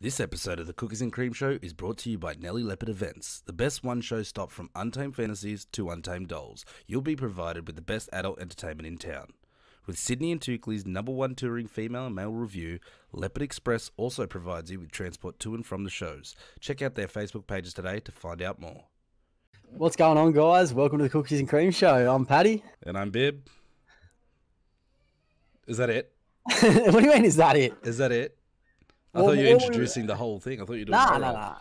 This episode of the Cookies and Cream Show is brought to you by Nelly Leopard Events, the best one-show stop from Untamed Fantasies to Untamed Dolls. You'll be provided with the best adult entertainment in town. With Sydney and Tukley's #1 touring female and male review, Leopard Express also provides you with transport to and from the shows. Check out their Facebook pages today to find out more. What's going on, guys? Welcome to the Cookies and Cream Show. I'm Paddy. And I'm Bib. Is that it? What do you mean, is that it? Is that it? I thought you were introducing the whole thing. I thought you were doing Nah.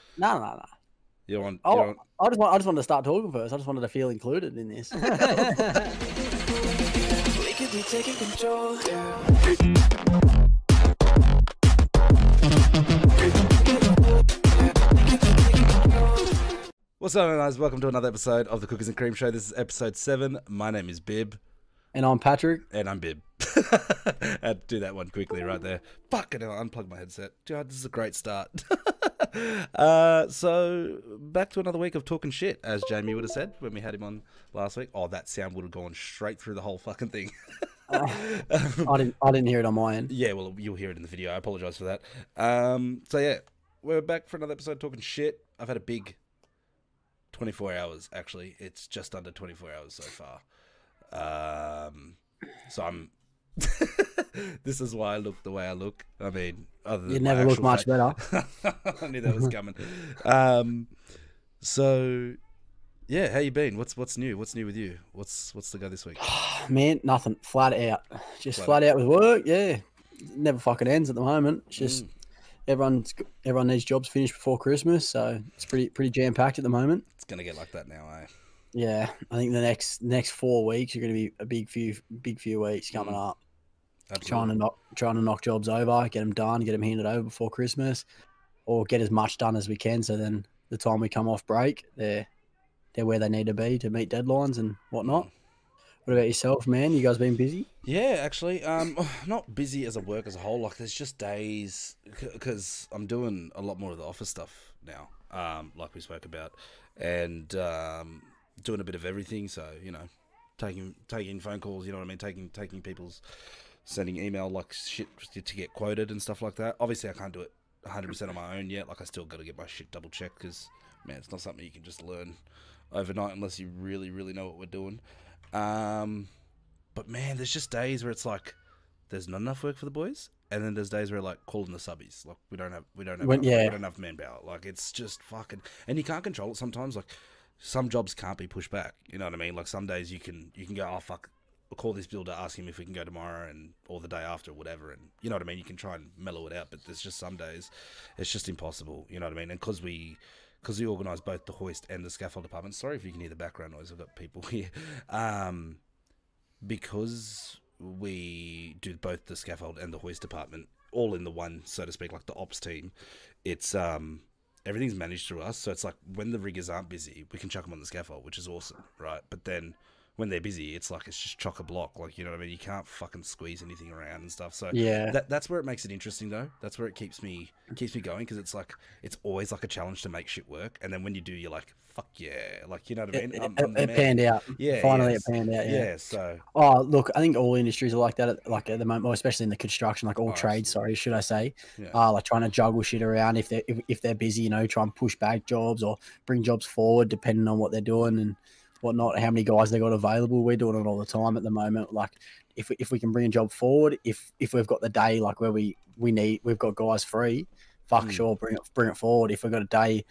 You want? I just wanted to start talking first. I just wanted to feel included in this. We could be taking control. What's up, guys? Welcome to another episode of the Cookies and Cream Show. This is episode 7. My name is Bib. And I'm Patrick. And I'm Bib. I had to do that one quickly right there. Fucking hell, unplug my headset. God, this is a great start. So, back to another week of talking shit, as Jamie would have said when we had him on last week. Oh, that sound would have gone straight through the whole fucking thing. I didn't hear it on my end. Yeah, well, you'll hear it in the video. I apologise for that. So, yeah, we're back for another episode talking shit. I've had a big 24 hours, actually. It's just under 24 hours so far. So I'm this is why I look the way I look. I mean, other than You never look much better. I knew that was coming. So yeah, how you been? What's new? What's new with you? What's the go this week? Man, nothing. Flat out. Just flat out with work. Yeah, it never fucking ends at the moment. It's just everyone needs jobs finished before Christmas, so it's pretty jam packed at the moment. It's gonna get like that now, eh? Yeah, I think the next 4 weeks are going to be a big few weeks coming up. Absolutely. Trying to knock jobs over, get them done, get them handed over before Christmas, or get as much done as we can. So then the time we come off break, they're where they need to be to meet deadlines and whatnot. What about yourself, man? You guys been busy? Yeah, actually, not busy as a work as a whole. Like, there's just days because I'm doing a lot more of the office stuff now, like we spoke about, and doing a bit of everything. So, you know, taking phone calls, you know what I mean, taking people's, sending email like shit to get quoted and stuff like that. Obviously, I can't do it 100% on my own yet. Like, I still got to get my shit double checked because, man, it's not something you can just learn overnight unless you really, really know what we're doing. But man, there's just days where it's like there's not enough work for the boys, and then there's days where like calling the subbies, like we don't have enough manpower. Like, it's just fucking, and you can't control it sometimes. Like, some jobs can't be pushed back. You know what I mean? Like, some days you can go, oh fuck, I'll call this builder, ask him if we can go tomorrow or the day after or whatever, and you know what I mean? You can try and mellow it out, but there's just some days it's just impossible. You know what I mean? And because we organise both the hoist and the scaffold department. Sorry if you can hear the background noise. I've got people here. Because we do both the scaffold and the hoist department all in the one, so to speak, like the ops team. It's everything's managed through us, so it's like when the riggers aren't busy, we can chuck them on the scaffold, which is awesome, right? But then when they're busy, it's like it's just chock a block, like, you know what I mean? You can't fucking squeeze anything around and stuff. So yeah, that's where it makes it interesting, though. That's where it keeps me going, because it's like it's always like a challenge to make shit work, and then when you do, you're like, fuck yeah, like, you know what I mean? It panned out. Yeah, finally, it panned out. Yeah. So look, I think all industries are like that, at the moment, especially in the construction, like all trades. Sorry, should I say? Yeah. Like trying to juggle shit around if they're busy, you know, try and push back jobs or bring jobs forward depending on what they're doing and whatnot, how many guys they got available. We're doing it all the time at the moment. Like if we can bring a job forward, if we've got the day like where we've got guys free, sure, bring it forward. If we've got a day,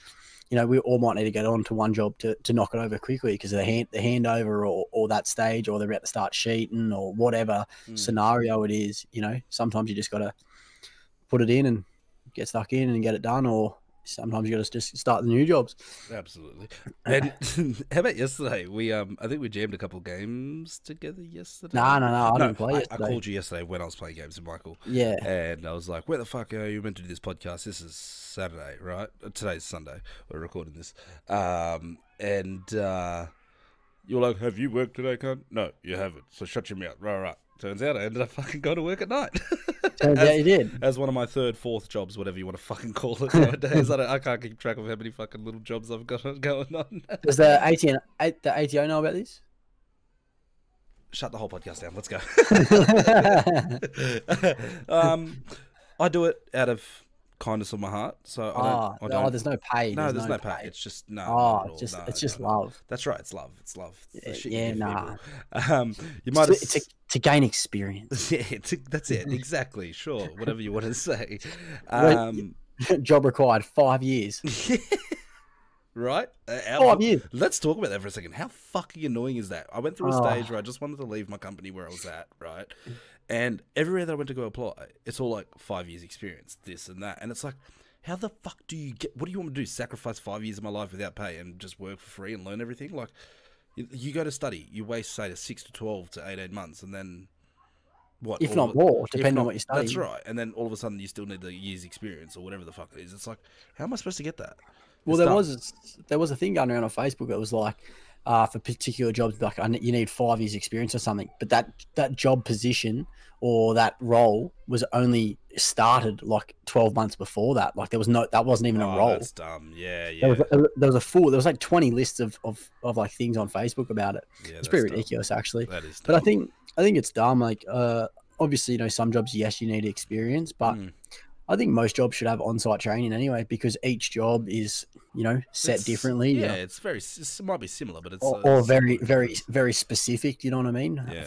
you know, we all might need to get on to one job to knock it over quickly because of the handover or that stage, or they're about to start sheeting or whatever scenario it is. You know, sometimes you just got to put it in and get stuck in and get it done, or sometimes you got to just start the new jobs. Absolutely. And how about yesterday? We I think we jammed a couple of games together yesterday. No, I didn't play yesterday. I called you yesterday when I was playing games with Michael. Yeah. And I was like, where the fuck are you meant to do this podcast? This is Saturday, right? Today's Sunday. We're recording this. And you're like, have you worked today, cunt? No, you haven't. So shut your mouth. Right. Turns out I ended up fucking going to work at night. Turns out you did. As one of my third, fourth jobs, whatever you want to fucking call it nowadays. I can't keep track of how many fucking little jobs I've got going on. Does the ATO know about this? Shut the whole podcast down. Let's go. I do it out of kindness of my heart. So I don't. no, there's no pay. No, there's no pay. It's just no, not at all. It's just love. That's right. It's love. It's love. It's the shit Yeah, you give nah. people. You might have. To gain experience. Yeah, that's it. Exactly. Sure. Whatever you want to say. Job required 5 years. Right? 5 years. Let's talk about that for a second. How fucking annoying is that? I went through a stage where I just wanted to leave my company where I was at, right? And everywhere that I went to go apply, it's all like 5 years experience, this and that. And it's like, how the fuck do you get... What do you want me to do? Sacrifice 5 years of my life without pay and just work for free and learn everything? Like, you go to study, you waste, say, 6 to 12 to 18 months, and then... What? If not more, depending on what you study. That's right. And then all of a sudden you still need the year's experience or whatever the fuck it is. It's like, how am I supposed to get that? Well, there was a thing going around on Facebook that was like, for particular jobs, like you need 5 years experience or something. But that job position or that role was only started like 12 months before that. Like that wasn't even a role. That's dumb. Yeah. There was like 20 lists of like things on Facebook about it. Yeah, it's pretty ridiculous, actually. That is dumb. But I think it's dumb. Like, obviously, some jobs, yes, you need experience, but I think most jobs should have on-site training anyway, because each job is, set differently. Yeah, it might be similar, but it's or very, very, very specific. You know what I mean? Yeah.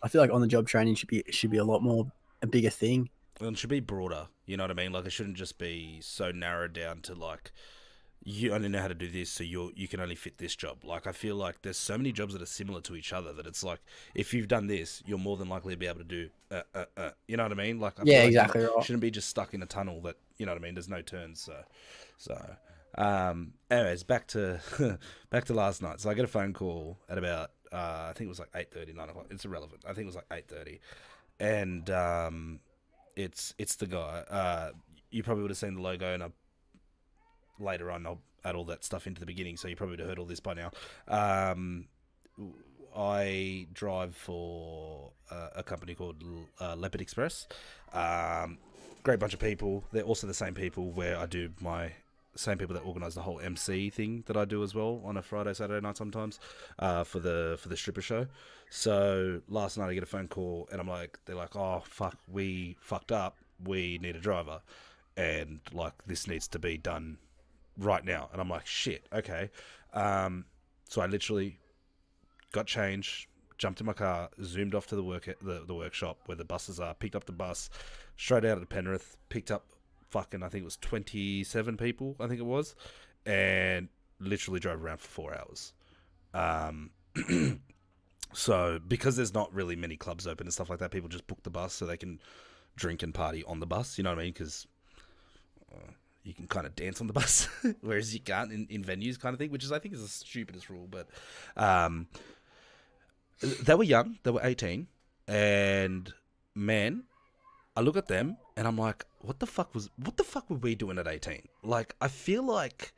I feel like on-the-job training should be a bigger thing. Well, it should be broader. You know what I mean? Like, it shouldn't just be so narrowed down to like, you only know how to do this, so you can only fit this job. Like, I feel like there's so many jobs that are similar to each other that it's like, if you've done this, you're more than likely to be able to do you know what I mean? Like, I feel like exactly right. Shouldn't be just stuck in a tunnel that, you know what I mean, there's no turns. So anyways, back to last night. So I get a phone call at about I think it was like 8:30, 9 o'clock. It's irrelevant. I think it was like 8:30, and it's the guy. You probably would have seen the logo, and later on I'll add all that stuff into the beginning, so you probably would have heard all this by now. I drive for a company called Leopard Express. Great bunch of people. They're also the same people where I do same people that organise the whole MC thing that I do as well on a Friday, Saturday night sometimes for the stripper show. So last night I get a phone call and they're like, oh fuck, we fucked up. We need a driver, and like this needs to be done right now. And I'm like, shit, okay. So I literally got changed, jumped in my car, zoomed off to the workshop where the buses are, picked up the bus, straight out of Penrith, picked up fucking, I think it was 27 people, I think it was, and literally drove around for 4 hours. So because there's not really many clubs open and stuff like that, people just book the bus so they can drink and party on the bus, you know what I mean? Because you can kind of dance on the bus, whereas you can't in venues kind of thing, which I think is the stupidest rule. But they were young, they were 18, and man, I look at them and I'm like, what the fuck were we doing at 18? Like, I feel like,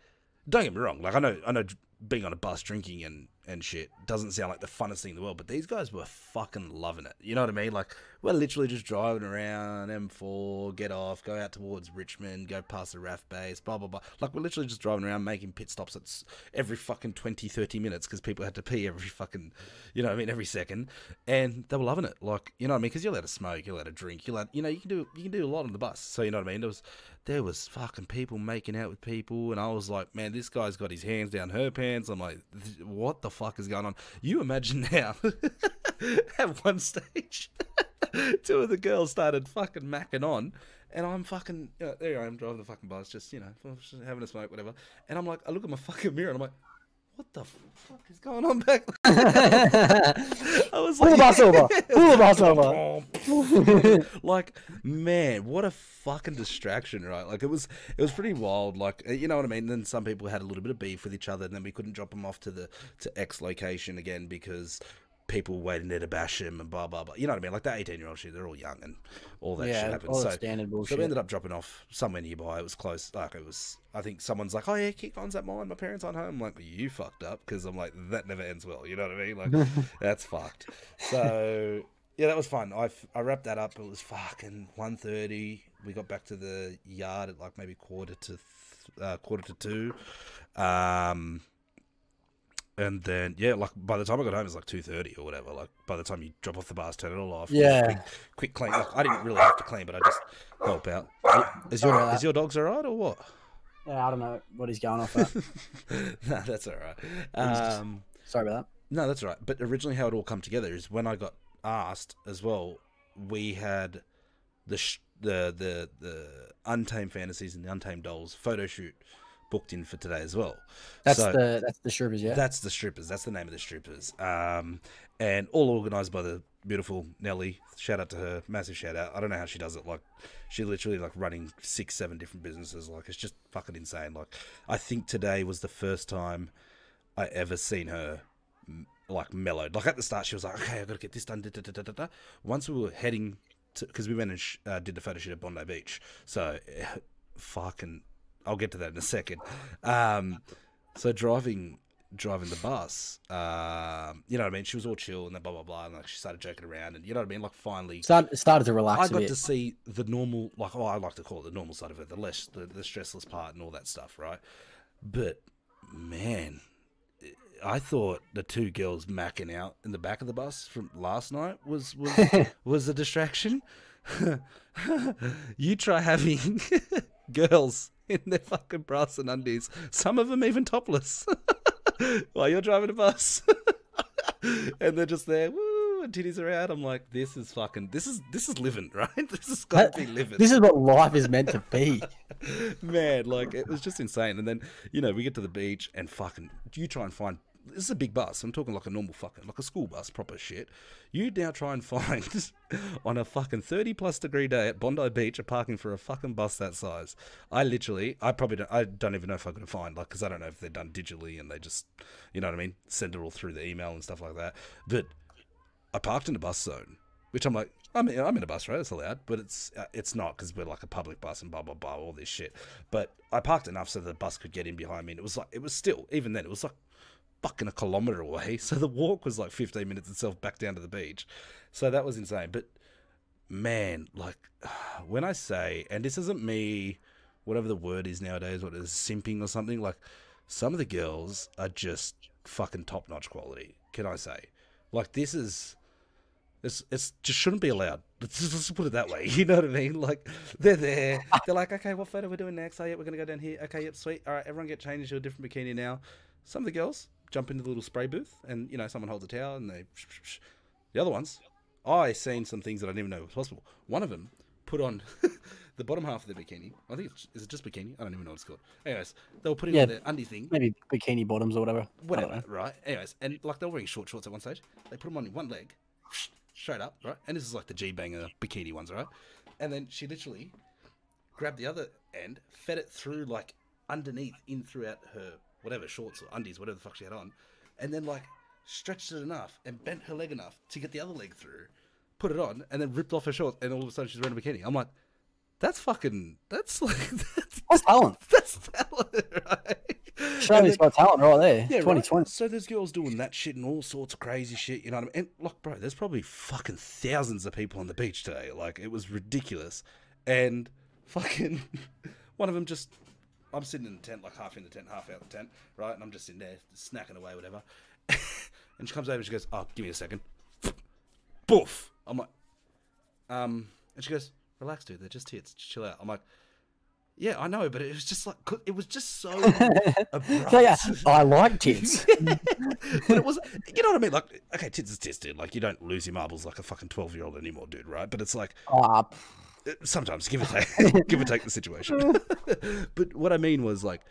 don't get me wrong, like I know being on a bus drinking and shit doesn't sound like the funnest thing in the world, but these guys were fucking loving it. You know what I mean? Like, we're literally just driving around M4, get off, go out towards Richmond, go past the RAF base, blah, blah, blah. Like, we're literally just driving around making pit stops at every fucking 20, 30 minutes because people had to pee every fucking, you know what I mean, every second. And they were loving it. Like, you know what I mean? Because you're allowed to smoke, you're allowed to drink, you can do a lot on the bus. So, you know what I mean? There was fucking people making out with people, and I was like, man, this guy's got his hands down her pants. I'm like, what the fuck is going on? You imagine now, at one stage, two of the girls started fucking macking on, and I'm fucking, there I am, driving the fucking bus, just just having a smoke, whatever. And I'm like, I look at my fucking mirror, and I'm like, what the fuck is going on back there? I was like, pull the bus over. Like, man, what a fucking distraction, right? Like, it was pretty wild. Like, you know what I mean? Then some people had a little bit of beef with each other, and then we couldn't drop them off to X location again because people waiting there to bash him and blah, blah, blah. You know what I mean? Like, that 18-year-old shit, they're all young and all that shit happened. All that standard bullshit. So we ended up dropping off somewhere nearby. It was close. Like, I think someone's like, oh yeah, kick on's at mine. My parents aren't home. I'm like, well, you fucked up, because I'm like, that never ends well. You know what I mean? Like, that's fucked. So, yeah, that was fun. I wrapped that up. It was fucking 1:30. We got back to the yard at like maybe quarter to 2. And then yeah, like by the time I got home, it's like 2:30 or whatever. Like by the time you drop off the bars, turn it all off. Yeah. Quick clean. Like I didn't really have to clean, but I just help out. Is your dogs alright or what? Yeah, I don't know what he's going off at. No, that's all right. Sorry about that. No, that's all right. But originally, how it all come together is when I got asked as well. We had the Untamed Fantasies and the Untamed Dolls photo shoot booked in for today as well. That's the strippers, yeah. That's the strippers. That's the name of the strippers. And all organised by the beautiful Nelly. Shout out to her, massive shout out. I don't know how she does it. Like, she literally like running 6-7 different businesses. Like, it's just fucking insane. Like, I think today was the first time I ever seen her like mellowed. Like at the start, she was like, "Okay, I got to get this done." Once we were heading to, because we went and did the photo shoot at Bondi Beach. So, fucking. I'll get to that in a second. So driving the bus, you know what I mean? She was all chill and then blah, blah, blah. And like she started joking around and you know what I mean? Like finally started to relax I got to see the normal, like, I like to call it the normal side of it, the stressless part and all that stuff, right? But man, I thought the two girls macking out in the back of the bus from last night was a distraction. You try having girls in their fucking bras and undies, some of them even topless, while you're driving a bus, and they're just there, woo, and titties are out. I'm like, this is living, right? This has got to be living. This is what life is meant to be. Man, like, it was just insane. And then, you know, we get to the beach and fucking, you try and find, this is a big bus. I'm talking like a normal fucking, like a school bus, proper shit. You now try and find on a fucking 30+ degree day at Bondi Beach a parking for a fucking bus that size. I don't even know if I could find, like, because I don't know if they're done digitally and they just, you know what I mean, send it all through the email and stuff like that. But I parked in a bus zone, which I'm like, I'm in a bus, right? It's allowed, but it's not because we're like a public bus and blah, blah, blah, all this shit. But I parked enough so the bus could get in behind me. And it was still, even then, it was like fucking a kilometre away. So the walk was like 15 minutes itself back down to the beach. So that was insane. But man, like when I say, and this isn't me, whatever the word is nowadays, what is simping or something, like some of the girls are just fucking top-notch quality, can I say? Like this is... It's just shouldn't be allowed. Let's put it that way. You know what I mean? Like, they're there. They're like, okay, what photo we're doing next? Oh, yeah, we're going to go down here. Okay, yep, sweet. All right, everyone get changed into a different bikini now. Some of the girls jump into the little spray booth and, you know, someone holds a towel and they... The other ones, I seen some things that I didn't even know was possible. One of them put on the bottom half of the bikini. I think is it just bikini? I don't even know what it's called. Anyways, they were putting on their undie thing. Maybe bikini bottoms or whatever. Whatever, right? Anyways, and like they were wearing short shorts at one stage. They put them on one leg. Straight up, right? And this is like the G-Banger bikini ones, right? And then she literally grabbed the other end, fed it through, like, underneath, in throughout her, whatever, shorts or undies, whatever the fuck she had on, and then, like, stretched it enough and bent her leg enough to get the other leg through, put it on, and then ripped off her shorts, and all of a sudden she's wearing a bikini. I'm like, that's talent. That's talent, right? Show's got talent right there. Yeah, 2020. Right? So there's girls doing that shit and all sorts of crazy shit, you know what I mean? And look, bro, there's probably fucking thousands of people on the beach today. Like, it was ridiculous. And fucking one of them just, I'm sitting in the tent, like half in the tent, half out the tent, right? And I'm just in there snacking away, whatever. And she comes over and she goes, oh, give me a second. Boof. I'm like, and she goes, relax, dude, they're just tits. Chill out. I'm like, yeah, I know, but it was just like, it was just so abrupt. So yeah, I like tits. But it was, you know what I mean? Like, okay, tits is tits, dude. Like, you don't lose your marbles like a fucking 12-year-old anymore, dude, right? But it's like, sometimes, give or take the situation. But what I mean was, like,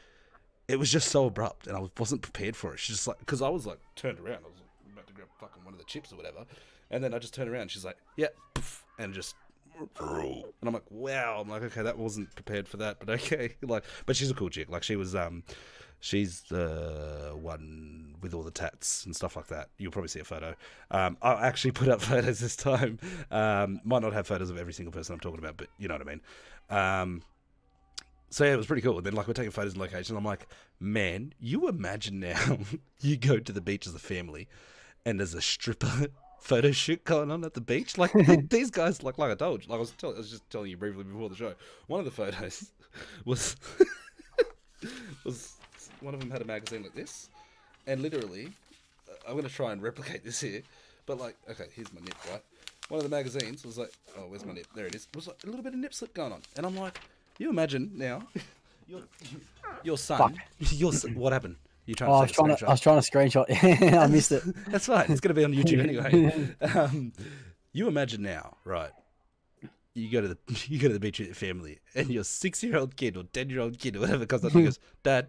it was just so abrupt, and I wasn't prepared for it. She's just like, because I was like, turned around. I was like, about to grab fucking one of the chips or whatever. And then I just turned around, and she's like, yeah, poof, and just... And I'm like, wow. I'm like, okay, that wasn't prepared for that, but okay. Like, but she's a cool chick. Like, she was, she's the one with all the tats and stuff like that. You'll probably see a photo. I'll actually put up photos this time. Might not have photos of every single person I'm talking about, but you know what I mean. So yeah, it was pretty cool. And then, like, we're taking photos in location. I'm like, man, you imagine now you go to the beach as a family and there's a stripper photo shoot going on at the beach. Like, these guys, like I told you, like I was just telling you briefly before the show, one of the photos was one of them had a magazine like this, And literally, I'm going to try and replicate this here. But like, okay, here's my nip, right? One of the magazines was like, oh, where's my nip? There it is. It was like a little bit of nip slip going on. And I'm like, you imagine now, your son, what happened? You trying to take a screenshot? I was trying to screenshot. I missed it. That's right. It's going to be on YouTube anyway. You imagine now, right? You go to the beach with your family, and your 6-year-old kid or 10-year-old kid or whatever comes up and goes, Dad,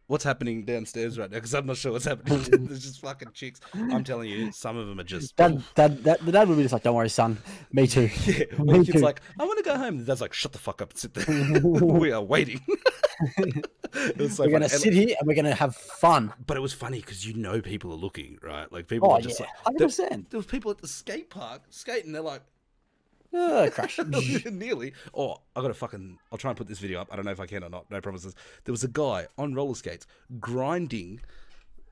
what's happening downstairs right now? Because I'm not sure what's happening. There's just fucking chicks. I'm telling you, some of them are just... The dad would be just like, don't worry, son. Me too. Yeah, well, the kid's like, I want to go home. The dad's like, shut the fuck up and sit there. We are waiting. So we're going to sit here and we're going to have fun. But it was funny because people are looking, right? Like, people are just like... 100%. There was people at the skate park skating. They're like... Crash. Nearly. Oh, I'll try and put this video up. I don't know if I can or not. No promises. There was a guy on roller skates grinding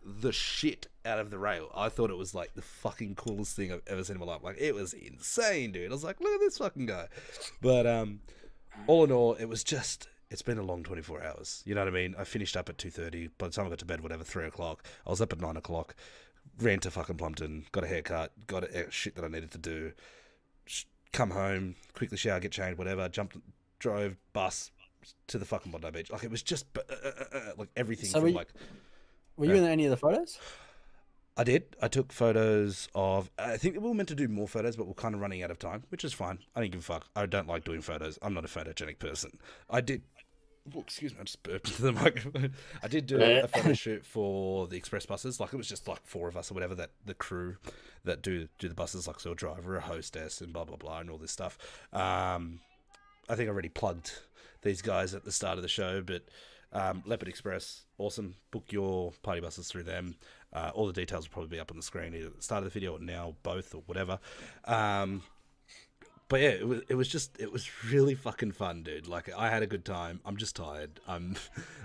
the shit out of the rail. I thought it was like the fucking coolest thing I've ever seen in my life. Like, it was insane, dude. I was like, look at this fucking guy. But all in all, it's been a long 24 hours. You know what I mean? I finished up at 2:30. By the time I got to bed, 3 o'clock. I was up at 9 o'clock. Ran to fucking Plumpton. Got a haircut. Got shit that I needed to do. Come home, quickly shower, get changed, whatever. Drove bus to the fucking Bondi Beach. Like, it was just like everything. So were you in any of the photos? I did. I took photos of. I think we were meant to do more photos, but we're kind of running out of time, which is fine. I didn't give a fuck. I don't like doing photos. I'm not a photogenic person. I did. Oh, excuse me, I just burped into the microphone. I did do a photo shoot for the express buses. Like, it was just like 4 of us or whatever, that the crew that do the buses, like, so a driver, a hostess, and blah blah blah, and all this stuff. I think I already plugged these guys at the start of the show, but Leopard Express, awesome. Book your party buses through them. All the details will probably be up on the screen either at the start of the video or now, both, or whatever. But yeah, it was really fucking fun, dude. Like, I had a good time. I'm just tired. I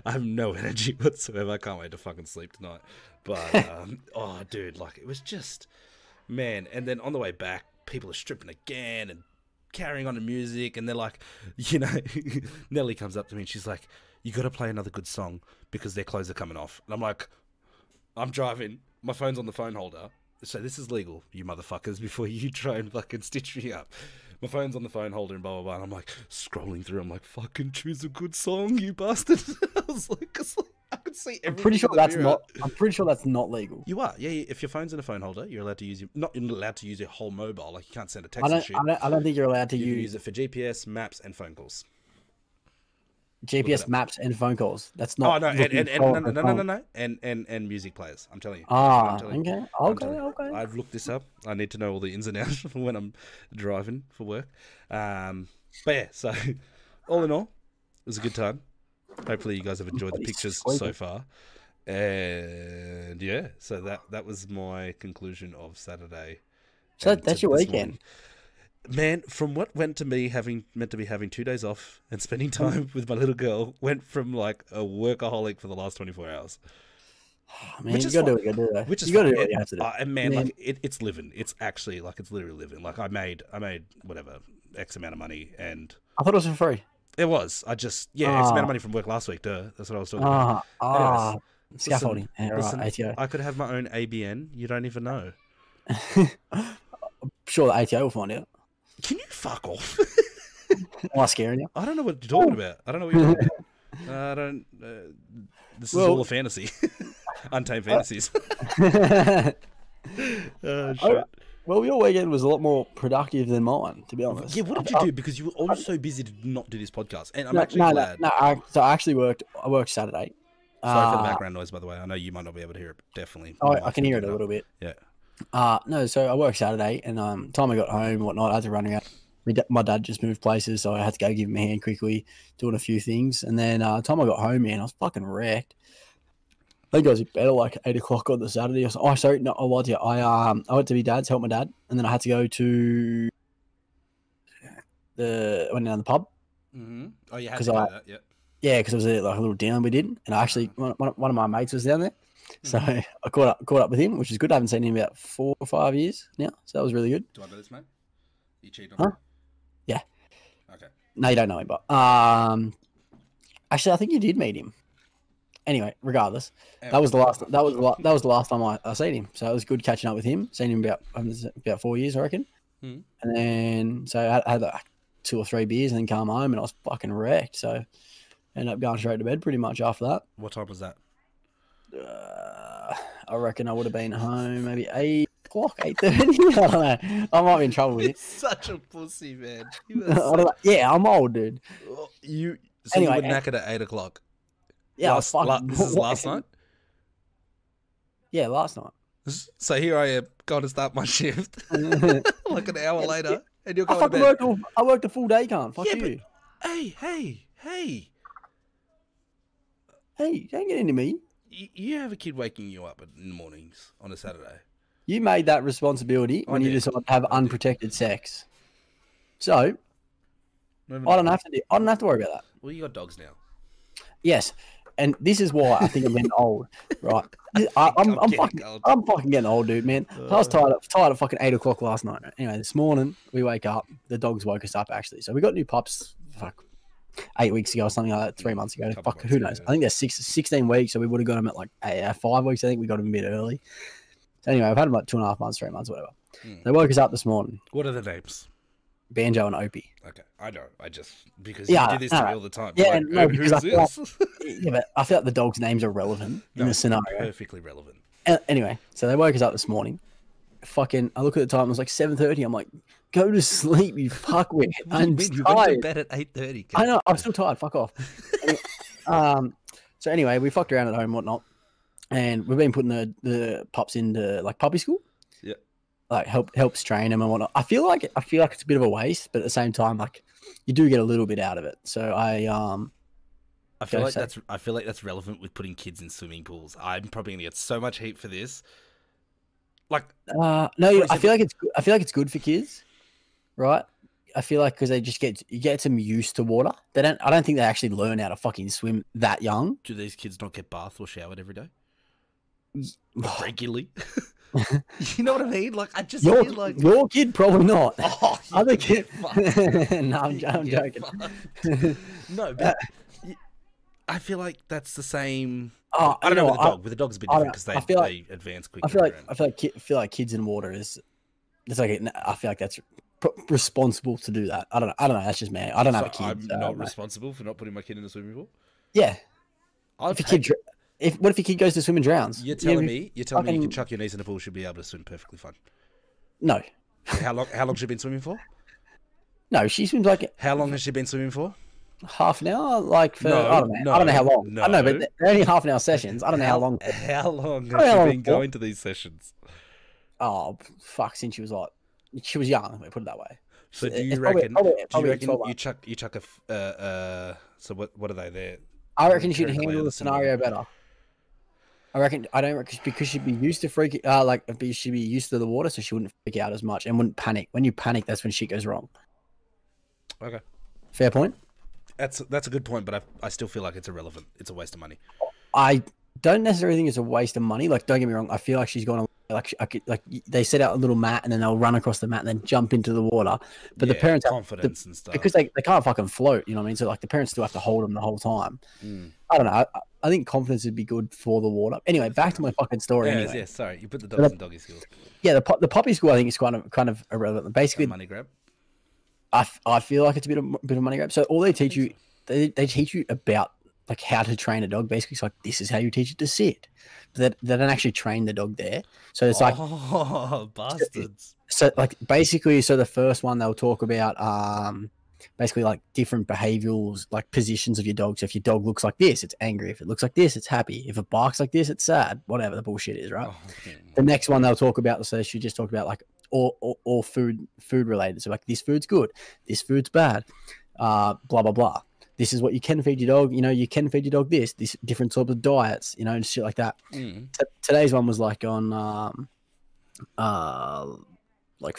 have no energy whatsoever. I can't wait to fucking sleep tonight. But oh, dude, like, it was just, man. And then on the way back, people are stripping again and carrying on the music, and they're like, Nelly comes up to me and she's like, "You got to play another good song because their clothes are coming off." And I'm like, I'm driving. My phone's on the phone holder. So this is legal, you motherfuckers, before you try and fucking stitch me up. My phone's on the phone holder and blah, blah, blah. And I'm like, scrolling through. I'm like, fucking choose a good song, you bastard. I was like, I could see everything. I'm pretty sure that's not legal. You are. Yeah, if your phone's in a phone holder, you're allowed to use you're allowed to use your whole mobile. Like, you can't send a text and shit. I don't think you're allowed to use it for GPS, maps, and phone calls. GPS, maps, and phone calls. That's not. Oh no, and music players. I'm telling you. Okay. I've looked this up. I need to know all the ins and outs when I'm driving for work. But yeah, so all in all, it was a good time. Hopefully, you guys have enjoyed the pictures so far. And yeah, so that was my conclusion of Saturday. So that's your weekend. Man, from what meant to be having 2 days off and spending time with my little girl, went from like a workaholic for the last 24 hours. Oh, man, you gotta do it. Which is you gotta do what you have to do. And man, like, it's living. It's actually like, it's literally living. Like, I made whatever X amount of money, and I thought it was for free. It was. X amount of money from work last week. Duh. That's what I was talking about. Scaffolding. Listen, ATO. I could have my own ABN. You don't even know. I'm sure the ATO will find out. Can you fuck off? Am I scaring you? I don't know what you're talking about. I don't know what you're talking about. I don't. This is all a fantasy. Untamed fantasies. Oh, shit. Well, your weekend was a lot more productive than mine, to be honest. Yeah, what did you do? Because you were always so busy to not do this podcast, and I'm actually glad. So I actually worked. I worked Saturday. Sorry for the background noise, by the way. I know you might not be able to hear it, but definitely. Oh, I can hear it a little bit. Yeah. No, so I worked Saturday, and time I got home and whatnot, I had to run around. My dad just moved places, so I had to go give him a hand quickly, doing a few things. And then time I got home, man, I was fucking wrecked. I think I was in bed at like 8 o'clock on the Saturday. I lied to you. I went to my dad's, help my dad, and then I had to go to went down the pub. Mm-hmm. Oh, you had to do that, yeah. Yeah, because it was like a little dinner we did, and I actually one of my mates was down there. So I caught up with him, which is good. I haven't seen him in about 4 or 5 years now, so that was really good. Do I know this, mate? You cheated on me? Yeah. Okay. No, you don't know him, but actually, I think you did meet him. Anyway, regardless, that was the last time I seen him. So it was good catching up with him. Seen him about 4 years, I reckon. Hmm. And then so I had like 2 or 3 beers and then come home and I was fucking wrecked. So ended up going straight to bed pretty much after that. What time was that? I reckon I would have been home maybe 8 o'clock, 8:30. I don't know. I might be in trouble with it. Such a pussy, man. Yeah, I'm old, dude. You Anyway, were knackered at 8 o'clock. Yeah, this is last night? Yeah, last night. So here I am, going to start my shift like an hour later, and you're going to bed. I worked a full day, can't. Fuck you. Hey. Hey, don't get into me. You have a kid waking you up in the mornings on a Saturday. You made that responsibility when you decided to have unprotected sex. So I don't have to worry about that. Well, you got dogs now. Yes, and this is why I think I'm getting old, right? I'm fucking getting old, dude, man. I was tired at fucking 8 o'clock last night. Anyway, this morning we wake up. The dogs woke us up actually. So we got new pups. 8 weeks ago or something like that. 3 months ago. Who knows? I think they're 16 weeks. So we would have got them at like 5 weeks. I think we got them a bit early. So anyway, I've had them like 2.5 months, 3 months, whatever. They woke us up this morning. What are the names? Banjo and Opie. Okay, I know. I just because you do this to me all the time. Yeah, like, no, because but I feel like the dogs' names are relevant in the scenario. Perfectly relevant. Anyway, so they woke us up this morning. I look at the time. It was like 7:30. I'm like, go to sleep, you fuckwit. I'm tired. You went to bed at 8:30. I know. I'm still tired. Fuck off. So anyway, we fucked around at home and whatnot, and we've been putting the pups into like puppy school. Yeah. Like helps train them and whatnot. I feel like it's a bit of a waste, but at the same time, like you do get a little bit out of it. So I feel like that's relevant with putting kids in swimming pools. I'm probably gonna get so much heat for this. Like no, I feel like it's good for kids, right? I feel like because you get them used to water. I don't think they actually learn how to fucking swim that young. Do these kids not get bathed or showered every day? Regularly? You know what I mean? Like your kid probably not. Oh, other kid. No, I'm joking. No, but I feel like that's the same. Oh, I don't know with the dog. With the dog's a bit different because they advance quickly. I feel like kids in water is. It's like I feel like that's responsible to do that. I don't know. That's just me. I don't have a kid. I'm not responsible for not putting my kid in the swimming pool. Yeah. What if your kid goes to swim and drowns? You're telling me you can chuck your knees in the pool, should be able to swim perfectly fine. No. How long has she been swimming for? No, she swims like. How long has she been swimming for? Half an hour, like for I don't know how long. No. I know, but they're only half an hour sessions. I don't know how long. How long has she been going to these sessions? Oh fuck! Since she was young, let me put it that way. So do you reckon you chuck a so what are they there? I reckon she'd handle the scenario better. I don't reckon because she'd be used to she'd be used to the water, so she wouldn't freak out as much and wouldn't panic. When you panic, that's when shit goes wrong. Okay. Fair point. That's a good point, but I still feel like it's irrelevant. It's a waste of money. I don't necessarily think it's a waste of money. Like, don't get me wrong. I feel like she's gonna like they set out a little mat and then they'll run across the mat and then jump into the water. But the parents confidence and stuff because they can't fucking float. You know what I mean? So like the parents still have to hold them the whole time. I don't know. I think confidence would be good for the water. Anyway, back to my fucking story. Yeah, sorry. You put the dogs in doggy school. Yeah, the puppy school I think is kind of irrelevant. Basically, money grab. I feel like it's a bit of money grab. So all they teach you, they teach you about like how to train a dog. Basically, it's like this is how you teach it to sit. But they don't actually train the dog there. So it's like bastards. So like basically, so the first one they'll talk about basically like different behaviorals, like positions of your dog. So if your dog looks like this, it's angry. If it looks like this, it's happy. If it barks like this, it's sad. Whatever the bullshit is, right? The next one they'll talk about, so she just talked about like all food related. So like this food's good, this food's bad, blah blah blah. This is what you can feed your dog. You know, you can feed your dog this different types of diets. You know, and shit like that. Today's one was like on like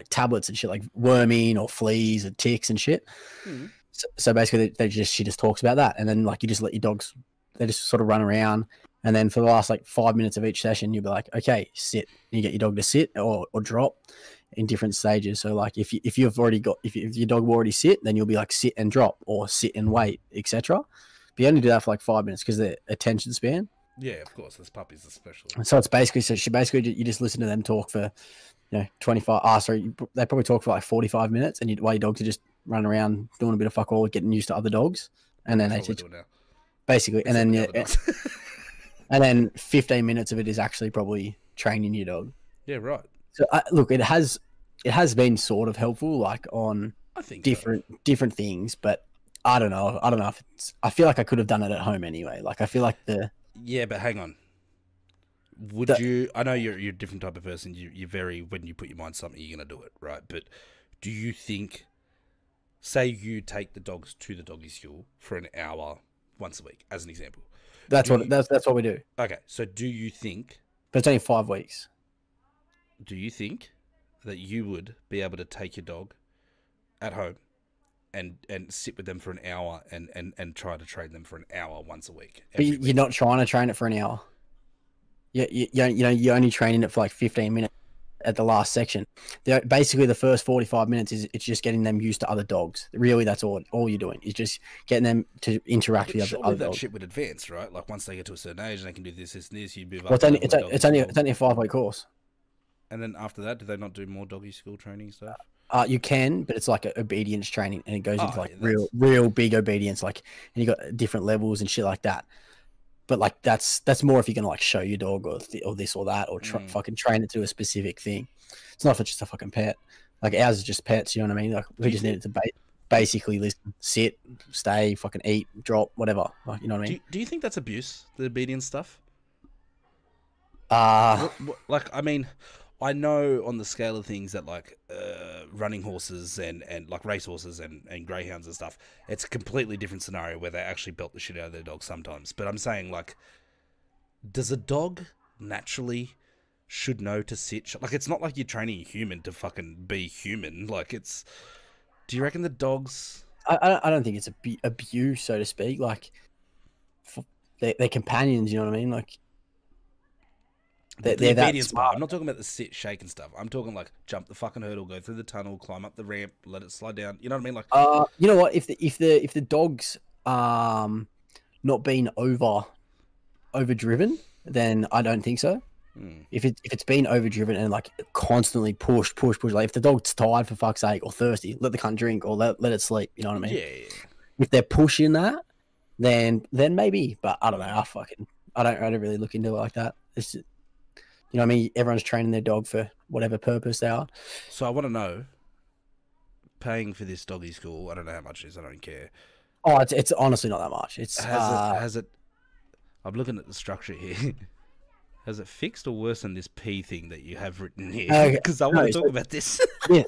tablets and shit, like worming or fleas and ticks and shit. So basically, she just talks about that, and then like you just let your dogs, they just sort of run around, and then for the last like 5 minutes of each session, you'll be like, okay, sit. And you get your dog to sit or drop in different stages. So like if your dog will already sit, then you'll be like sit and drop or sit and wait, etc. But you only do that for like 5 minutes because their attention span. Yeah, of course. There's puppies especially. And so it's basically you just listen to them talk for 25. They probably talk for like 45 minutes, and while your dogs are just running around doing a bit of fuck all, getting used to other dogs, and then they teach basically, and then and then 15 minutes of it is actually probably training your dog. Yeah, right. So look, it has been sort of helpful, like on different things, but I don't know if I feel like I could have done it at home anyway. Like I feel like yeah, but hang on. I know you're a different type of person. You're very, when you put your mind to something, you're gonna do it, right? But do you think, say you take the dogs to the doggy school for an hour once a week, as an example? That's what we do. Okay, so do you think? But it's only 5 weeks. Do you think that you would be able to take your dog at home and sit with them for an hour and try to train them for an hour once a week? But you're not trying to train it for an hour. You're only training it for like 15 minutes at the last section. Basically, the first 45 minutes it's just getting them used to other dogs. Really, that's all you're doing is just getting them to interact with other dogs. That shit would advance, right? Like once they get to a certain age, they can do this, and this. You move up. It's only a 5-week course. And then after that, do they not do more doggy school training stuff? You can, but it's like obedience training, and it goes into like real big obedience, like, and you got different levels and shit like that. But like that's more if you're gonna like show your dog or this or that, or fucking train it to a specific thing. It's not for just a fucking pet. Like ours is just pets, you know what I mean? Like we just need it to basically listen, sit, stay, fucking eat, drop, whatever. Like, you know what I mean? Do you think that's abuse, the obedience stuff? Like I mean, I know on the scale of things that like running horses and like race horses and greyhounds and stuff, it's a completely different scenario where they actually belt the shit out of their dog sometimes. But I'm saying, like, does a dog naturally should know to sit? Like, it's not like you're training a human to fucking be human. Like, it's... Do you reckon the dogs... I don't think it's abuse, so to speak. Like, they're companions, you know what I mean? Like... The obedience part. I'm not talking about the sit, shake and stuff. I'm talking like jump the fucking hurdle, go through the tunnel, climb up the ramp, let it slide down. You know what I mean? Like, you know what? If the dog's not being overdriven, then I don't think so. If it's been overdriven and like constantly push, like if the dog's tired for fuck's sake or thirsty, let the cunt drink or let it sleep. You know what I mean? Yeah. If they're pushing that, then maybe. But I don't know. I don't really look into it like that. It's just, you know what I mean? Everyone's training their dog for whatever purpose they are. So I want to know, paying for this doggy school, I don't know how much it is, I don't care. Oh, it's honestly not that much. Has it I'm looking at the structure here. Has it fixed or worsened this P thing that you have written here? Because I want to talk about this. Yeah.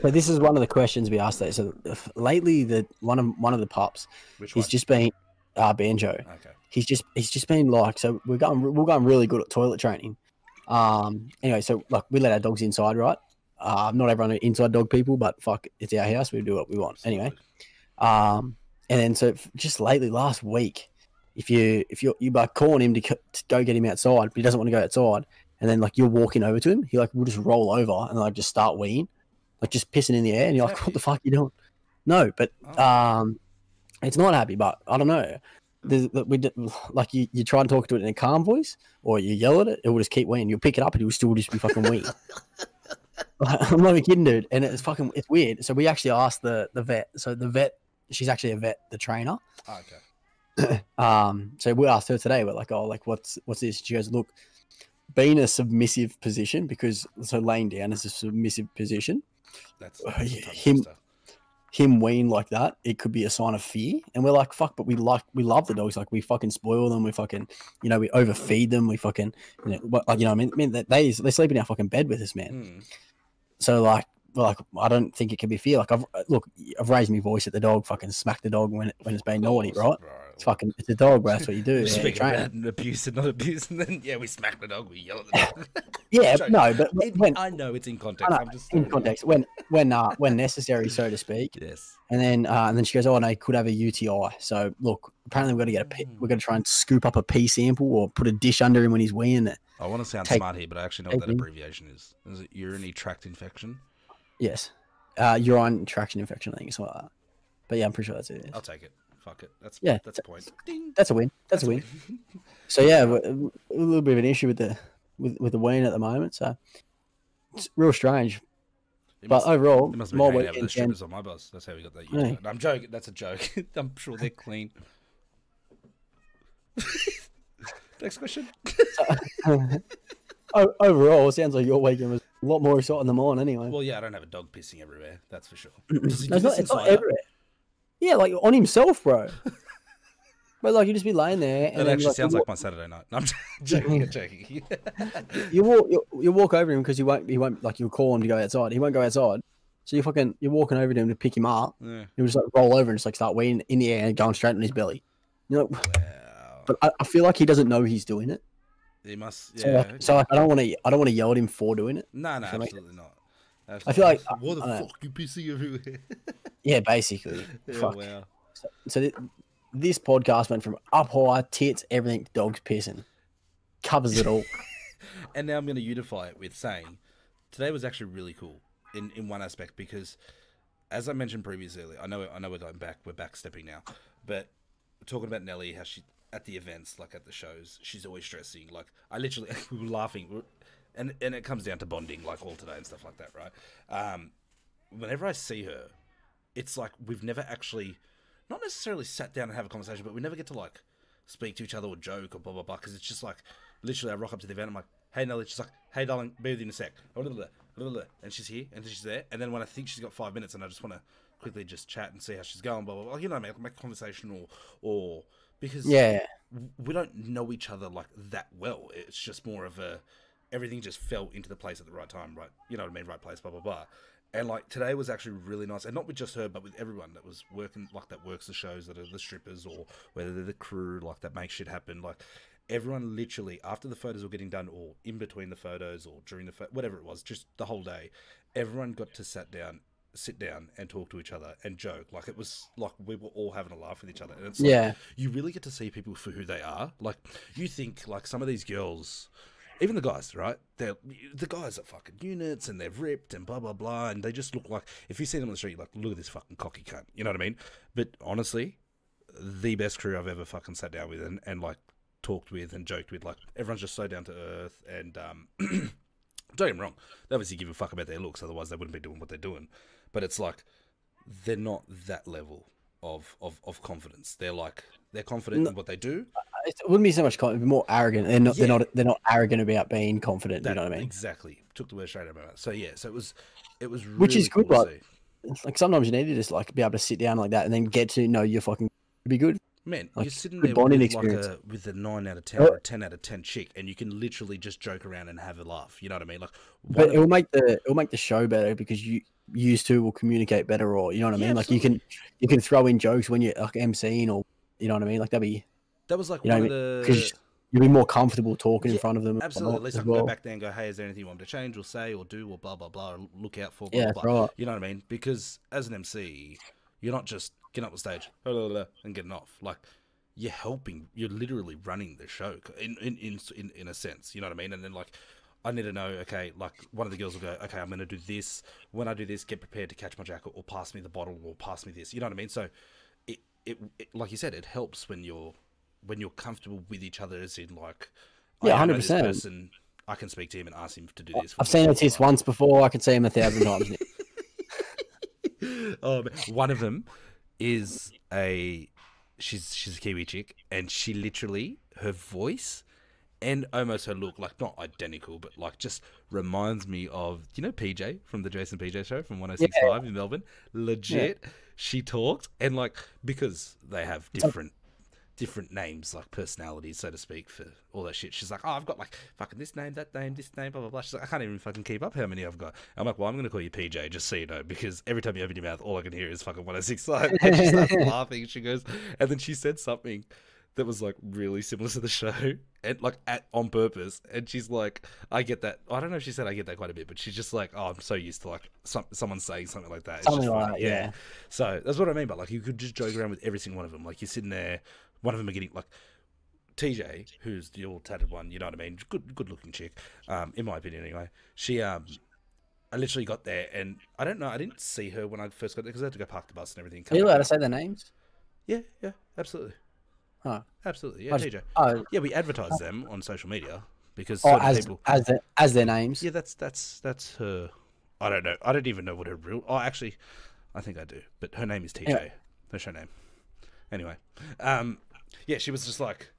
So this is one of the questions we asked. So lately, one of the pups, he's just been Banjo. Okay. He's just been like, so we're going really good at toilet training. Anyway, so like we let our dogs inside, right? Not everyone are inside dog people, but fuck, it's our house. We do what we want. Anyway, and then so just lately, last week, if you're like calling him to go get him outside, but he doesn't want to go outside, and then like you're walking over to him, he like will just roll over and like just start weeing, like just pissing in the air, and you're like, what the fuck are you doing? No, but it's not happy, but I don't know. Like you try and talk to it in a calm voice, or you yell at it, it will just keep weeing. You'll pick it up, and it will still just be fucking weeing. I'm not even kidding, dude. And it's weird. So we actually asked the vet. So the vet, she's actually a vet, the trainer. Oh, okay. So we asked her today. We're like, oh, like what's this? She goes, look, being a submissive position, because so laying down is a submissive position. That's him wean like that, it could be a sign of fear. And we're like, fuck, but we love the dogs. Like we fucking spoil them. We fucking, we overfeed them. We fucking, I mean, they sleep in our fucking bed with us, man. So like I don't think it can be fear. Like I've raised my voice at the dog, fucking smack the dog when it's been naughty, right? It's a dog, bro. That's what you do. Speaking about abuse and not abuse, and then we smack the dog, we yell at the dog. Yeah, no, but I know it's in context. I'm just in context when necessary, so to speak. Yes. And then she goes, oh no, he could have a UTI. So look, apparently we're gonna try and scoop up a pee sample or put a dish under him when he's weeing it. I want to sound smart here, but I actually know what that abbreviation is. Is it urinary tract infection? Yes. Urine traction infection, I think it's like that. But yeah, I'm pretty sure that's it. I'll take it. Fuck it. That's a point. Ding. That's a win. That's a win. So yeah, a little bit of an issue with the win at the moment. So it's real strange. But overall, it must be hanging out with the strippers on my bus. That's how we got that. No, I'm joking. That's a joke. I'm sure they're clean. Next question. Overall, it sounds like your weekend was a lot more exciting than mine anyway. Well, yeah, I don't have a dog pissing everywhere. That's for sure. It's not everywhere. Yeah, like on himself, bro. But like you just be laying there, and that actually sounds like my Saturday night. No, I'm joking. You walk over him because he won't like you'll call him to go outside. He won't go outside, so you're walking over to him to pick him up. Yeah. He'll just like roll over and just like start weeing in the air and going straight on his belly. You know, wow. But I feel like he doesn't know he's doing it. He must. Yeah. So I don't want to yell at him for doing it. No, absolutely not. Absolutely. I feel like what the fuck you pissing everywhere? Yeah, basically. Yeah, fuck. Wow. So this podcast went from up high, tits, everything to dogs pissing. Covers it all. And now I'm going to unify it with saying today was actually really cool in one aspect because, as I mentioned previously, I know we're going back. We're backstepping now, but talking about Nelly, how she at the events, like at the shows, she's always stressing. Like I literally, we were laughing, and it comes down to bonding, like all today and stuff like that, right? Whenever I see her, it's like we've never actually, not necessarily sat down and have a conversation, but we never get to like speak to each other or joke or blah blah blah. Because it's just like literally, I rock up to the event, I'm like, "Hey Nelly," she's like, "Hey darling, be with you in a sec," and she's here and she's there, and then when I think she's got 5 minutes, and I just want to quickly just chat and see how she's going, blah blah blah. You know what I mean? Make conversation or because we don't know each other like that well. It's just more of a everything just fell into the place at the right time, right? You know what I mean? Right place, blah blah blah. And like today was actually really nice, and not with just her, but with everyone that was working, like that works the shows, that are the strippers, or whether they're the crew, like that make shit happen. Like everyone, literally after the photos were getting done, or in between the photos, or during the whatever it was, just the whole day, everyone got to sit down and talk to each other and joke. Like it was like we were all having a laugh with each other, and it's like, you really get to see people for who they are. Like you think like some of these girls. Even the guys, right? The guys are fucking units and they're ripped and blah, blah, blah. And they just look like, if you see them on the street, you're like, look at this fucking cocky cunt. You know what I mean? But honestly, the best crew I've ever fucking sat down with and like talked with and joked with. Like everyone's just so down to earth. And don't get me wrong, they obviously give a fuck about their looks. Otherwise, they wouldn't be doing what they're doing. But it's like, they're not that level of confidence. They're confident in what they do. It wouldn't be so much confident, it'd be more arrogant. They're not arrogant about being confident. You know what I mean? Exactly. Took the word straight out of my mouth. So yeah, so it was really which is good. Cool like sometimes you need to just like be able to sit down like that and then get to know you're fucking be good. Man, like, you're sitting there with a 9 out of 10 or a 10 out of 10 chick, and you can literally just joke around and have a laugh. You know what I mean? Like, but it'll make the show better because you two will communicate better, or you know what I mean? Like absolutely. you can throw in jokes when you're like emceeing, or you know what I mean? Like that was like one of the because you'll be more comfortable talking in front of them. Absolutely. At least I can go back there and go, hey, is there anything you want me to change or say or do or blah blah blah or look out for? Blah, blah, blah. Right. You know what I mean? Because as an MC, you're not just getting up the stage and getting off. Like you're helping. You're literally running the show in a sense. You know what I mean? And then like. I need to know, okay, like one of the girls will go, okay, I'm going to do this. When I do this, get prepared to catch my jacket or pass me the bottle or pass me this. You know what I mean? So it like you said, it helps when you're comfortable with each other as in like, yeah, 100%. This person, I can speak to him and ask him to do this. I've seen her tits once before. I can see him 1,000 times. One of them is she's a Kiwi chick, and she literally, her voice and almost her look, like not identical, but like just reminds me of, you know, PJ from the Jason PJ show from 106.5 in Melbourne. Legit, she talked, and like because they have different names, like personalities, so to speak, for all that shit. She's like, oh, I've got like fucking this name, that name, this name, blah blah blah. She's like, I can't even fucking keep up how many I've got. I'm like, well, I'm gonna call you PJ just so you know, because every time you open your mouth, all I can hear is fucking 106.5. And she starts laughing. She goes, and then she said something that was like really similar to the show, and like on purpose. And she's like, I get that. I don't know if she said I get that quite a bit, but she's just like, oh, I'm so used to like someone saying something like that. It's something just like funny. that, yeah. So that's what I mean. But like, you could just joke around with every single one of them. Like you're sitting there, one of them are getting like TJ, who's the all tatted one. You know what I mean? Good looking chick, in my opinion anyway. She I literally got there, and I don't know. I didn't see her when I first got there because I had to go park the bus and everything. Are you allowed to say their names? Yeah, absolutely. Oh. Absolutely, yeah, TJ. Yeah, we advertise them on social media because people as their names. Yeah, that's her. I don't know. I don't even know what her real. Oh, actually, I think I do. But her name is TJ. Yeah. Her show name. Anyway, yeah, she was just like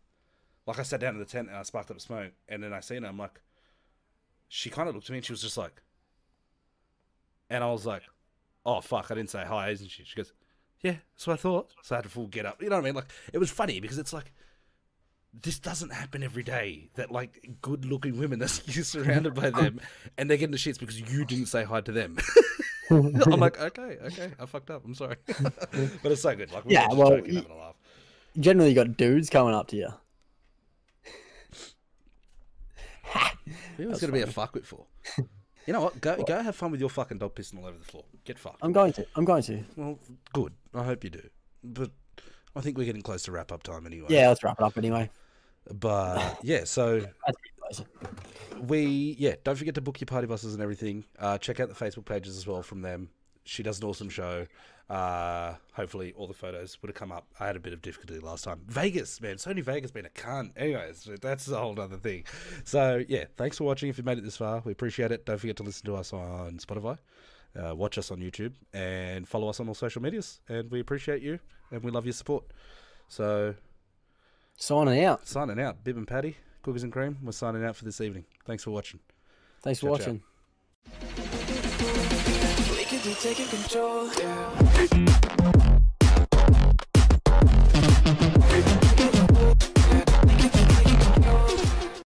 I sat down in the tent and I sparked up smoke, and then I seen her. I'm like, she kind of looked at me and she was just like, and I was like, oh fuck, I didn't say hi, isn't she? She goes, yeah, that's what I thought. So I had to full get up. You know what I mean? Like, it was funny because it's like, this doesn't happen every day. That like good-looking women, that you're surrounded by them, and they're getting the shits because you didn't say hi to them. I'm like, okay, I fucked up. I'm sorry, but it's so good. Like, yeah, well, having a laugh. Generally, you got dudes coming up to you. Who was going to be a fuckwit for? You know what? Go have fun with your fucking dog pissing all over the floor. Get fucked. I'm going to. Well, good. I hope you do. But I think we're getting close to wrap up time anyway. Yeah, let's wrap it up anyway. But yeah, so don't forget to book your party buses and everything. Check out the Facebook pages as well from them. She does an awesome show. Hopefully all the photos would have come up. I had a bit of difficulty last time. Vegas, man. Sony Vegas been a cunt. Anyways, that's a whole other thing. So yeah, thanks for watching. If you made it this far, we appreciate it. Don't forget to listen to us on Spotify, watch us on YouTube, and follow us on all social medias. And we appreciate you, and we love your support. So signing out. Bib and Patty, Cookies and Cream. We're signing out for this evening. Thanks for watching. Thanks for watching. We could be taking control. Yeah.